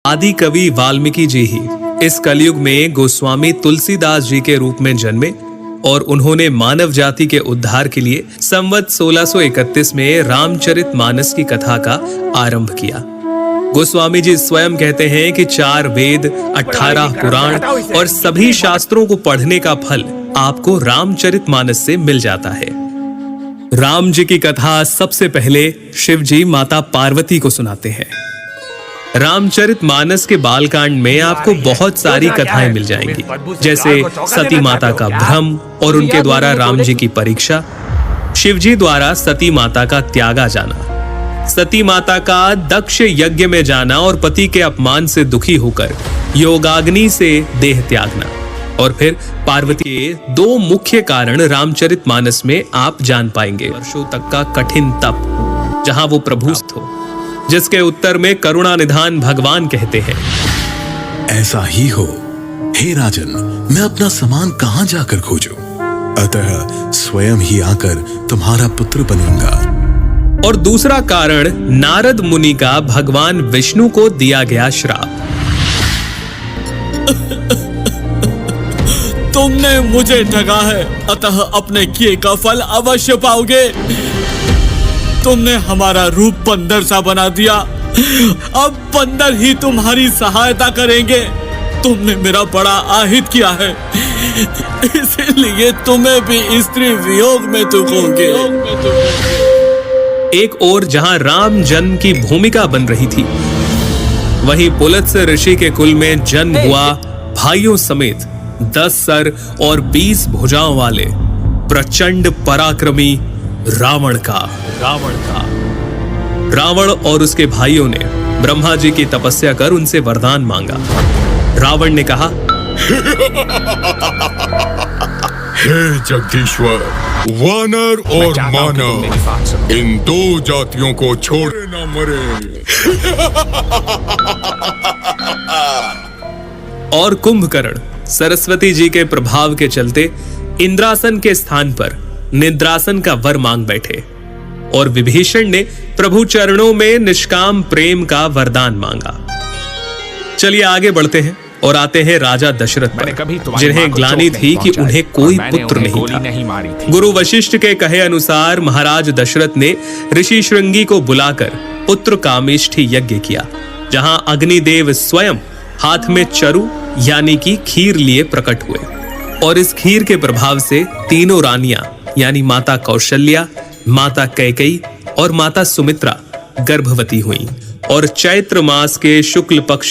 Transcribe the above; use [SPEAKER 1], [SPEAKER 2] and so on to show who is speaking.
[SPEAKER 1] आदि कवि वाल्मीकि जी ही इस कलयुग में गोस्वामी तुलसीदास जी के रूप में जन्मे और उन्होंने मानव जाति के उद्धार के लिए संवत 1631 में रामचरितमानस की कथा का आरंभ किया। गोस्वामी जी स्वयं कहते हैं कि 4 वेद, 18 पुराण और सभी शास्त्रों को पढ़ने का फल आपको रामचरितमानस से मिल जाता है। राम जी की कथा सबसे पहले शिव जी माता पार्वती को सुनाते हैं। रामचरितमानस के बालकांड में आपको बहुत सारी कथाएं मिल जाएंगी, जैसे सती माता का भ्रम और उनके द्वारा राम जी की परीक्षा, शिव जी द्वारा सती माता का त्यागा जाना, सती माता का दक्ष यज्ञ में जाना और पति के अपमान से दुखी होकर योगाग्नि से देह त्यागना, और फिर पार्वती के 2 मुख्य कारण रामचरितमानस में आप जान पाएंगे। वर्षों तक का कठिन तप जहां वो प्रभुस्थ हो, जिसके उत्तर में करुणा निधान भगवान कहते हैं,
[SPEAKER 2] ऐसा ही हो हे राजन, मैं अपना सामान कहां जाकर खोजूं? अतः स्वयं ही आकर तुम्हारा पुत्र बनूंगा।
[SPEAKER 1] और दूसरा कारण नारद मुनि का भगवान विष्णु को दिया गया श्राप।
[SPEAKER 3] तुमने मुझे ठगा है, अतः अपने किए का फल अवश्य पाओगे। तुमने हमारा रूप बंदर सा बना दिया, अब बंदर ही तुम्हारी सहायता करेंगे। तुमने मेरा बड़ा आहित किया है, इसलिए तुम्हें भी स्त्री वियोग में दुखोगे।
[SPEAKER 1] एक ओर जहां राम जन्म की भूमिका बन रही थी, वहीं पुलत्स्य ऋषि के कुल में जन्म हुआ भाइयों समेत 10 सर और 20 भुजाओं वाले प्रचंड पराक्रमी रावण और उसके भाइयों ने ब्रह्मा जी की तपस्या कर उनसे वरदान मांगा। रावण ने कहा,
[SPEAKER 4] हे जगदीश्वर, वानर और मानव, इन 2 जातियों को छोड़े ना मरे।
[SPEAKER 1] और कुंभकर्ण सरस्वती जी के प्रभाव के चलते इंद्रासन के स्थान पर निद्रासन का वर मांग बैठे, और विभीषण ने प्रभु चरणों में निष्काम प्रेम का वरदान मांगा। चलिए आगे बढ़ते हैं और आते हैं राजा दशरथ पर, जिन्हें ग्लानि थी कि उन्हें कोई पुत्र नहीं था। गुरु वशिष्ठ के कहे अनुसार महाराज दशरथ ने ऋषि श्रृंगी को बुलाकर पुत्र कामेष्ठी यज्ञ किया, जहां अग्निदेव स्वयं हाथ में चरु यानी कि खीर लिए प्रकट हुए, और इस खीर के प्रभाव से तीनों रानियां यानी माता कौशल्या, माता कैकेयी और माता सुमित्रा गर्भवती हुईं, और चैत्र मास के शुक्ल पक्ष